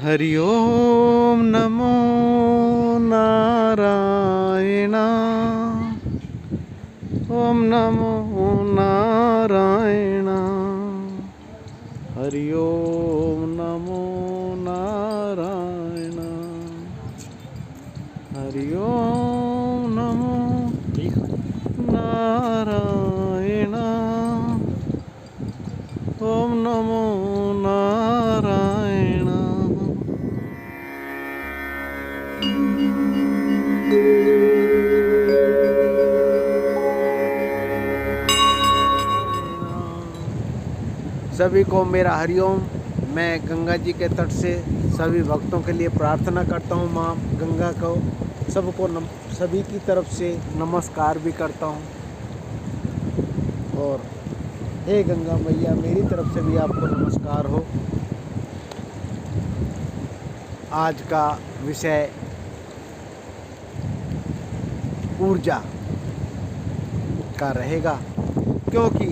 हरि ओम नमो नारायण। ओम नमो नारायण। हरि ओम नमो नारायण। हरि ओम नमो नारायण। ओम नमो नारायण। सभी को मेरा हरिओम। मैं गंगा जी के तट से सभी भक्तों के लिए प्रार्थना करता हूँ। माँ गंगा को सबको सभी की तरफ से नमस्कार भी करता हूँ। और हे गंगा मैया, मेरी तरफ से भी आपको नमस्कार हो। आज का विषय ऊर्जा का रहेगा, क्योंकि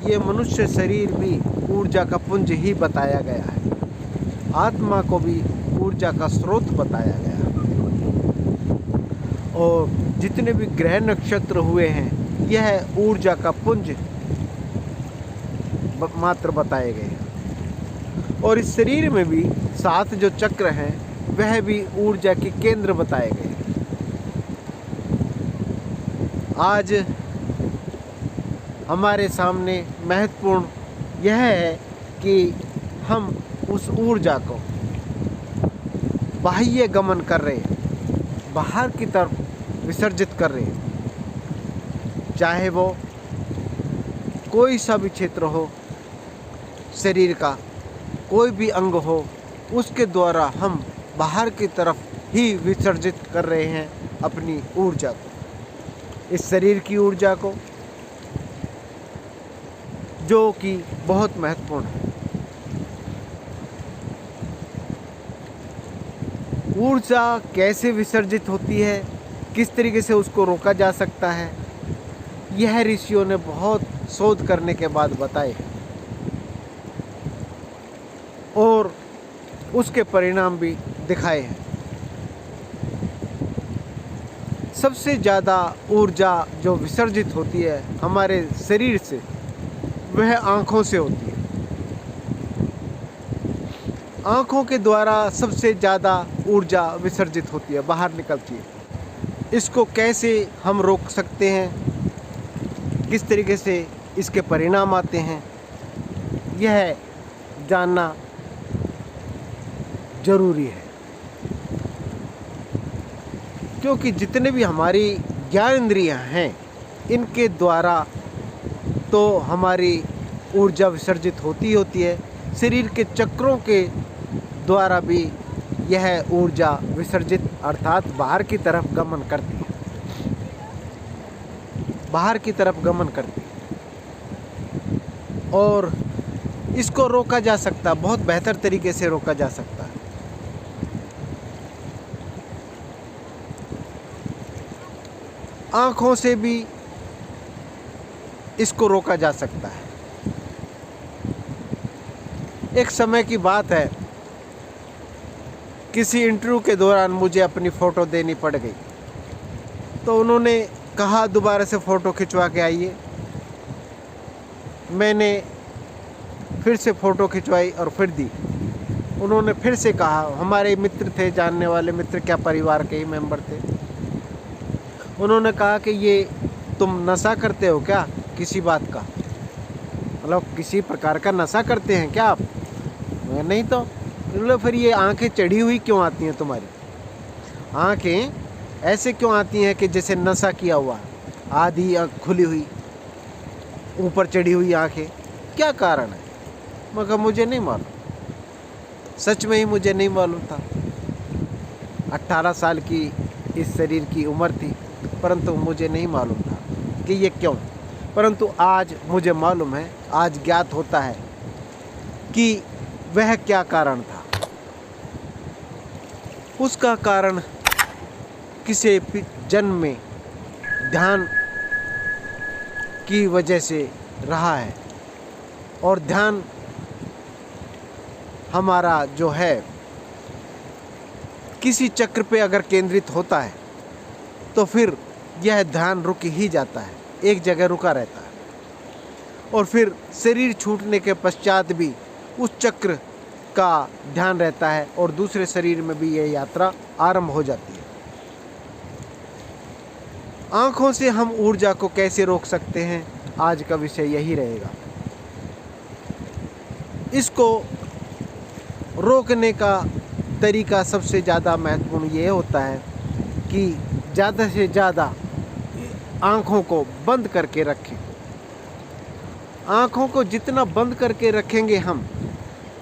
ये मनुष्य शरीर भी ऊर्जा का पुंज ही बताया गया है। आत्मा को भी ऊर्जा का स्रोत बताया गया है। और जितने भी ग्रह नक्षत्र हुए हैं, यह ऊर्जा का पुंज मात्र बताए गए हैं। और इस शरीर में भी 7 जो चक्र हैं, वह भी ऊर्जा के केंद्र बताए गए हैं। आज हमारे सामने महत्वपूर्ण यह है कि हम उस ऊर्जा को बाह्य गमन कर रहे हैं, बाहर की तरफ विसर्जित कर रहे हैं। चाहे वो कोई सा भी क्षेत्र हो, शरीर का कोई भी अंग हो, उसके द्वारा हम बाहर की तरफ ही विसर्जित कर रहे हैं अपनी ऊर्जा को, इस शरीर की ऊर्जा को, जो कि बहुत महत्वपूर्ण है। ऊर्जा कैसे विसर्जित होती है, किस तरीके से उसको रोका जा सकता है, यह ऋषियों ने बहुत शोध करने के बाद बताए और उसके परिणाम भी दिखाए हैं। सबसे ज़्यादा ऊर्जा जो विसर्जित होती है हमारे शरीर से, वह आँखों से होती है। आँखों के द्वारा सबसे ज़्यादा ऊर्जा विसर्जित होती है, बाहर निकलती है। इसको कैसे हम रोक सकते हैं, किस तरीके से इसके परिणाम आते हैं, यह जानना जरूरी है। क्योंकि जितने भी हमारी ज्ञानेंद्रियां हैं, इनके द्वारा तो हमारी ऊर्जा विसर्जित होती है। शरीर के चक्रों के द्वारा भी यह ऊर्जा विसर्जित अर्थात बाहर की तरफ गमन करती है, बाहर की तरफ गमन करती है। और इसको रोका जा सकता, बहुत बेहतर तरीके से रोका जा सकता है। आँखों से भी इसको रोका जा सकता है। एक समय की बात है, किसी इंटरव्यू के दौरान मुझे अपनी फ़ोटो देनी पड़ गई, तो उन्होंने कहा दोबारा से फ़ोटो खिंचवा के आइए। मैंने फिर से फ़ोटो खिंचवाई और फिर दी। उन्होंने फिर से कहा, हमारे मित्र थे, जानने वाले मित्र, क्या परिवार के ही मेंबर थे। उन्होंने कहा कि ये तुम नशा करते हो क्या, किसी बात का, मतलब किसी प्रकार का नशा करते हैं क्या आप? मैं नहीं तो। बोले फिर ये आंखें चढ़ी हुई क्यों आती हैं तुम्हारी? आंखें ऐसे क्यों आती हैं कि जैसे नशा किया हुआ, आधी आँख खुली हुई, ऊपर चढ़ी हुई आंखें, क्या कारण है? मगर मुझे नहीं मालूम, सच में ही मुझे नहीं मालूम था। 18 साल की इस शरीर की उम्र थी, परंतु मुझे नहीं मालूम था कि ये क्यों। परंतु आज मुझे मालूम है, आज ज्ञात होता है कि वह क्या कारण था। उसका कारण किसी जन्म में ध्यान की वजह से रहा है। और ध्यान हमारा जो है किसी चक्र पे अगर केंद्रित होता है तो फिर यह ध्यान रुक ही जाता है, एक जगह रुका रहता है, और फिर शरीर छूटने के पश्चात भी उस चक्र का ध्यान रहता है और दूसरे शरीर में भी यह यात्रा आरंभ हो जाती है। आँखों से हम ऊर्जा को कैसे रोक सकते हैं, आज का विषय यही रहेगा। इसको रोकने का तरीका सबसे ज़्यादा महत्वपूर्ण ये होता है कि ज़्यादा से ज़्यादा आँखों को बंद करके रखें। आँखों को जितना बंद करके रखेंगे हम,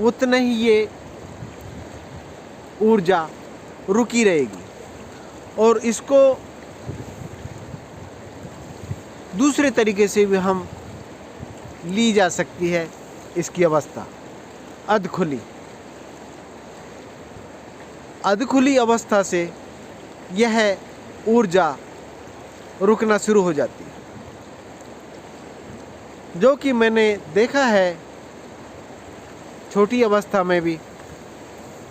उतना ही ये ऊर्जा रुकी रहेगी और इसको दूसरे तरीके से भी हम ली जा सकती है। इसकी अवस्था अधखुली अवस्था से यह ऊर्जा रुकना शुरू हो जाती है, जो कि मैंने देखा है छोटी अवस्था में भी।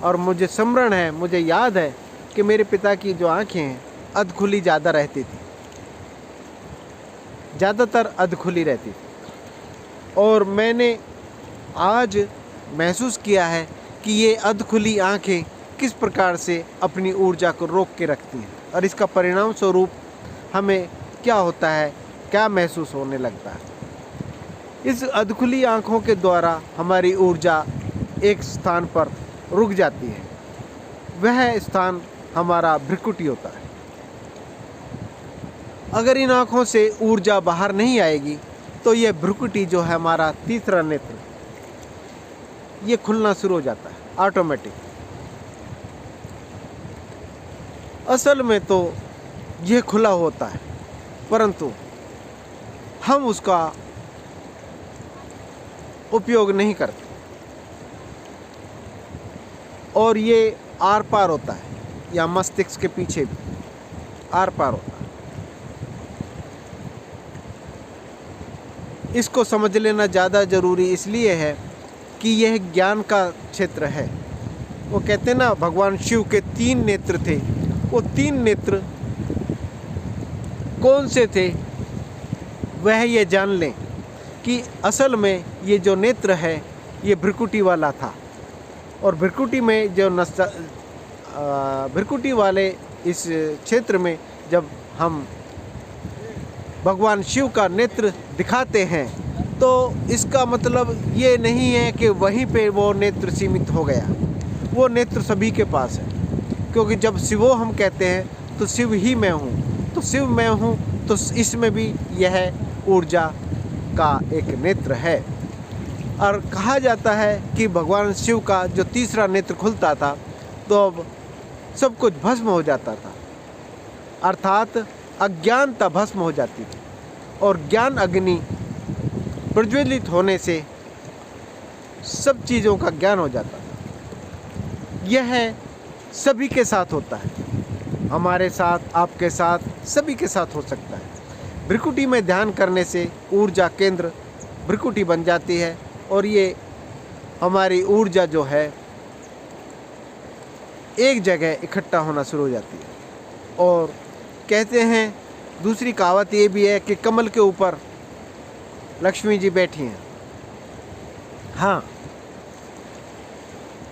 और मुझे स्मरण है, मुझे याद है कि मेरे पिता की जो आँखें हैं अधखुली ज़्यादा रहती थी, ज़्यादातर अधखुली रहती थी। और मैंने आज महसूस किया है कि ये अधखुली आँखें किस प्रकार से अपनी ऊर्जा को रोक के रखती हैं और इसका परिणाम स्वरूप हमें क्या होता है, क्या महसूस होने लगता है। इस अधखुली आँखों के द्वारा हमारी ऊर्जा एक स्थान पर रुक जाती है। वह स्थान हमारा भ्रुकुटी होता है। अगर इन आँखों से ऊर्जा बाहर नहीं आएगी तो यह भ्रुकुटी जो है हमारा तीसरा नेत्र, ये खुलना शुरू हो जाता है ऑटोमेटिक। असल में तो यह खुला होता है, परंतु हम उसका उपयोग नहीं करते और ये आर पार होता है, या मस्तिष्क के पीछे भी आर पार होता है। इसको समझ लेना ज़्यादा ज़रूरी इसलिए है कि यह ज्ञान का क्षेत्र है। वो कहते हैं ना, भगवान शिव के 3 नेत्र थे। वो 3 नेत्र कौन से थे वह ये जान लें कि असल में ये जो नेत्र है ये भ्रुकुटी वाला था। और भ्रुकुटी में जो भ्रुकुटी वाले इस क्षेत्र में जब हम भगवान शिव का नेत्र दिखाते हैं तो इसका मतलब ये नहीं है कि वहीं पे वो नेत्र सीमित हो गया। वो नेत्र सभी के पास है, क्योंकि जब शिवो हम कहते हैं तो शिव ही मैं हूँ, तो शिव मैं हूँ, तो इसमें भी यह ऊर्जा का एक नेत्र है। और कहा जाता है कि भगवान शिव का जो तीसरा नेत्र खुलता था तो अब सब कुछ भस्म हो जाता था, अर्थात अज्ञानता भस्म हो जाती थी और ज्ञान अग्नि प्रज्वलित होने से सब चीज़ों का ज्ञान हो जाता था। यह सभी के साथ होता है, हमारे साथ, आपके साथ, सभी के साथ हो सकता है। भ्रुकुटी में ध्यान करने से ऊर्जा केंद्र भ्रुकुटी बन जाती है और ये हमारी ऊर्जा जो है एक जगह इकट्ठा होना शुरू हो जाती है। और कहते हैं, दूसरी कहावत ये भी है कि कमल के ऊपर लक्ष्मी जी बैठी हैं। हाँ,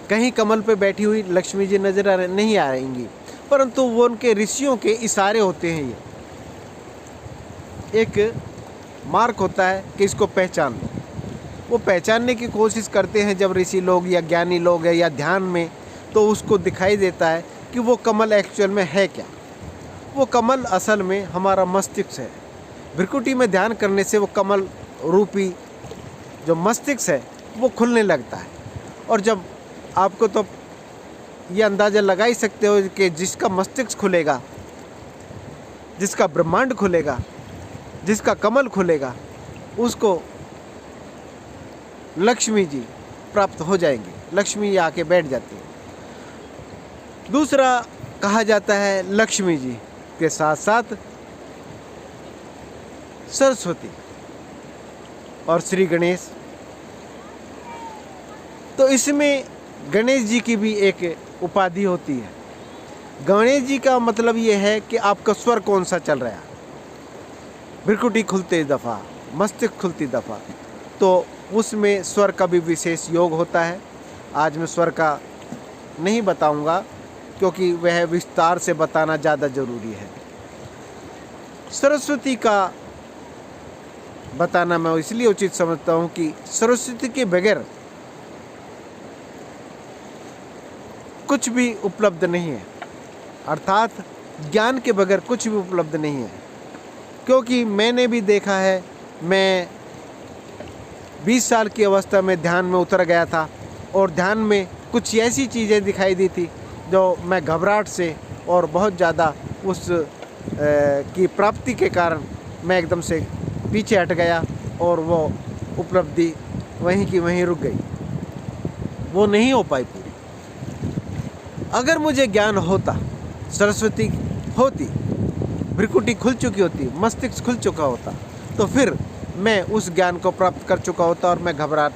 कहीं कमल पे बैठी हुई लक्ष्मी जी नजर नहीं आ रहेंगी, परंतु वो उनके ऋषियों के इशारे होते हैं। ये एक मार्क होता है कि इसको पहचान लो। वो पहचानने की कोशिश करते हैं जब ऋषि लोग या ज्ञानी लोग हैं या ध्यान में, तो उसको दिखाई देता है कि वो कमल एक्चुअल में है क्या। वो कमल असल में हमारा मस्तिष्क है। भ्रुकुटी में ध्यान करने से वो कमल रूपी जो मस्तिष्क है वो खुलने लगता है। और जब आपको तो ये अंदाज़ा लगा ही सकते हो कि जिसका मस्तिष्क खुलेगा, जिसका ब्रह्मांड खुलेगा, जिसका कमल खुलेगा, उसको लक्ष्मी जी प्राप्त हो जाएंगी। लक्ष्मी आके बैठ जाती है। दूसरा कहा जाता है लक्ष्मी जी के साथ साथ सरस्वती और श्री गणेश। तो इसमें गणेश जी की भी एक उपाधि होती है। गणेश जी का मतलब ये है कि आपका स्वर कौन सा चल रहा है। भ्रिकुटी खुलते दफ़ा, मस्तिष्क खुलती दफ़ा, तो उसमें स्वर का भी विशेष योग होता है। आज मैं स्वर का नहीं बताऊंगा क्योंकि वह विस्तार से बताना ज़्यादा ज़रूरी है। सरस्वती का बताना मैं इसलिए उचित समझता हूँ कि सरस्वती के बगैर कुछ भी उपलब्ध नहीं है, अर्थात ज्ञान के बगैर कुछ भी उपलब्ध नहीं है। क्योंकि मैंने भी देखा है, मैं 20 साल की अवस्था में ध्यान में उतर गया था और ध्यान में कुछ ऐसी चीज़ें दिखाई दी थी जो मैं घबराहट से और बहुत ज़्यादा उस की प्राप्ति के कारण मैं एकदम से पीछे हट गया और वो उपलब्धि वहीं की वहीं रुक गई, वो नहीं हो पाई पूरी। अगर मुझे ज्ञान होता, सरस्वती होती, भ्रिकुटी खुल चुकी होती, मस्तिष्क खुल चुका होता, तो फिर मैं उस ज्ञान को प्राप्त कर चुका होता और मैं घबराहट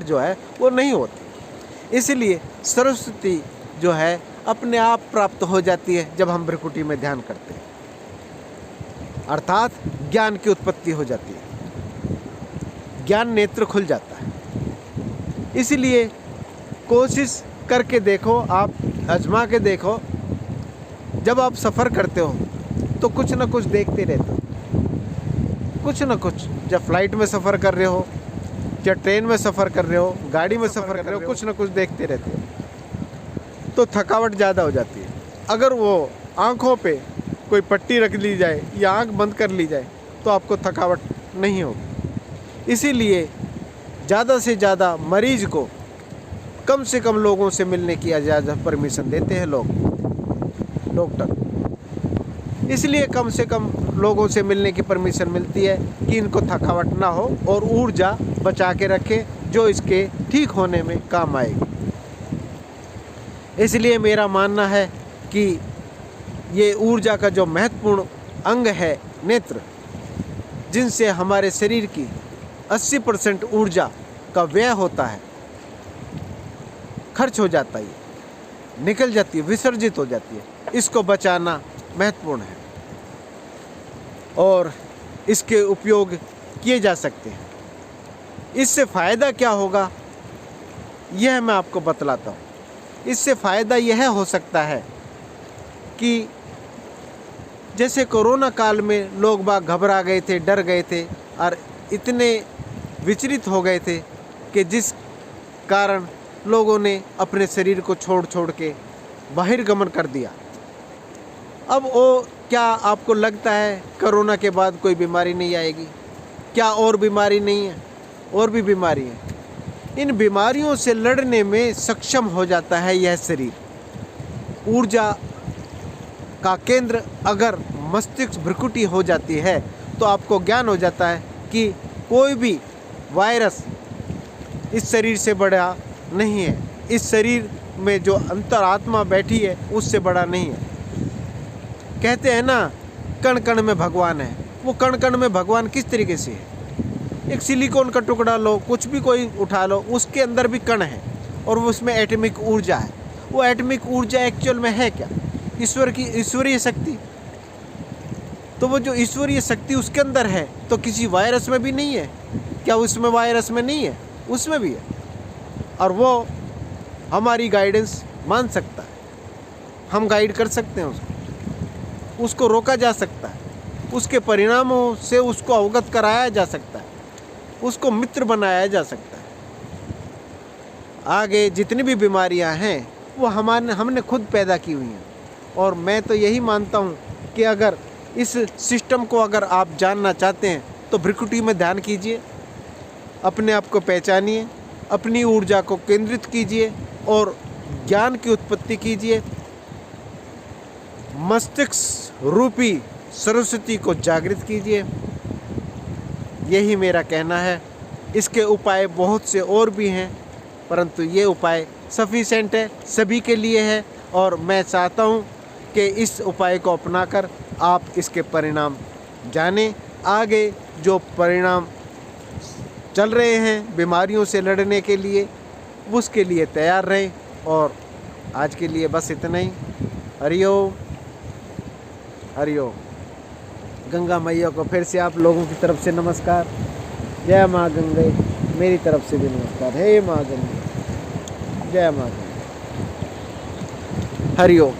जो है वो नहीं होती। इसलिए सरस्वती जो है अपने आप प्राप्त हो जाती है जब हम भ्रिकुटी में ध्यान करते हैं, अर्थात ज्ञान की उत्पत्ति हो जाती है, ज्ञान नेत्र खुल जाता है। इसलिए कोशिश करके देखो, आप आजमा के देखो, जब आप सफ़र करते हो तो कुछ ना कुछ देखते रहते हो, कुछ ना कुछ। जब फ्लाइट में सफ़र कर रहे हो या ट्रेन में सफ़र कर रहे हो, गाड़ी में सफ़र कर रहे हो, कुछ ना कुछ देखते रहते हो तो थकावट ज़्यादा हो जाती है। अगर वो आँखों पे कोई पट्टी रख ली जाए या आँख बंद कर ली जाए तो आपको थकावट नहीं होगी। इसीलिए ज़्यादा से ज़्यादा मरीज़ को कम से कम लोगों से मिलने की इजाज़त परमिशन देते हैं डॉक्टर। इसलिए कम से कम लोगों से मिलने की परमिशन मिलती है कि इनको थकावट ना हो और ऊर्जा बचा के रखें जो इसके ठीक होने में काम आएगी। इसलिए मेरा मानना है कि ये ऊर्जा का जो महत्वपूर्ण अंग है नेत्र, जिनसे हमारे शरीर की 80% ऊर्जा का व्यय होता है, खर्च हो जाता है, निकल जाती है, विसर्जित हो जाती है, इसको बचाना महत्वपूर्ण है और इसके उपयोग किए जा सकते हैं। इससे फ़ायदा क्या होगा यह मैं आपको बतलाता हूँ। इससे फ़ायदा यह हो सकता है कि जैसे कोरोना काल में लोग बाग घबरा गए थे, डर गए थे और इतने विचलित हो गए थे कि जिस कारण लोगों ने अपने शरीर को छोड़ के बहिर्गमन कर दिया। अब वो क्या आपको लगता है कोरोना के बाद कोई बीमारी नहीं आएगी? क्या और बीमारी नहीं है? और भी बीमारी है। इन बीमारियों से लड़ने में सक्षम हो जाता है यह शरीर। ऊर्जा का केंद्र अगर मस्तिष्क भ्रिकुटी हो जाती है तो आपको ज्ञान हो जाता है कि कोई भी वायरस इस शरीर से बड़ा नहीं है, इस शरीर में जो अंतरात्मा बैठी है उससे बड़ा नहीं है। कहते हैं ना, कण कण में भगवान है। वो कण कण में भगवान किस तरीके से है? एक सिलिकॉन का टुकड़ा लो, कुछ भी कोई उठा लो, उसके अंदर भी कण है और वो उसमें एटॉमिक ऊर्जा है। वो एटॉमिक ऊर्जा एक्चुअल में है क्या? ईश्वर की ईश्वरीय शक्ति। तो वो जो ईश्वरीय शक्ति उसके अंदर है तो किसी वायरस में भी नहीं है क्या? उसमें वायरस में नहीं है, उसमें भी है। और वो हमारी गाइडेंस मान सकता है, हम गाइड कर सकते हैं उसको रोका जा सकता है, उसके परिणामों से उसको अवगत कराया जा सकता है, उसको मित्र बनाया जा सकता है। आगे जितनी भी बीमारियां हैं वो हमने खुद पैदा की हुई हैं। और मैं तो यही मानता हूं कि अगर इस सिस्टम को अगर आप जानना चाहते हैं तो भ्रिकुटी में ध्यान कीजिए, अपने आप को पहचानिए, अपनी ऊर्जा को केंद्रित कीजिए और ज्ञान की उत्पत्ति कीजिए। मस्तिष्क रूपी सरस्वती को जागृत कीजिए। यही मेरा कहना है। इसके उपाय बहुत से और भी हैं, परंतु ये उपाय सफिशेंट है, सभी के लिए है। और मैं चाहता हूँ कि इस उपाय को अपनाकर आप इसके परिणाम जानें। आगे जो परिणाम चल रहे हैं बीमारियों से लड़ने के लिए, उसके लिए तैयार रहें और आज के लिए बस इतना ही। हरिओम हरिओम। गंगा मैया को फिर से आप लोगों की तरफ से नमस्कार। जय माँ गंगे, मेरी तरफ से भी नमस्कार। हे माँ गंगे, जय माँ गंगे, हरिओम।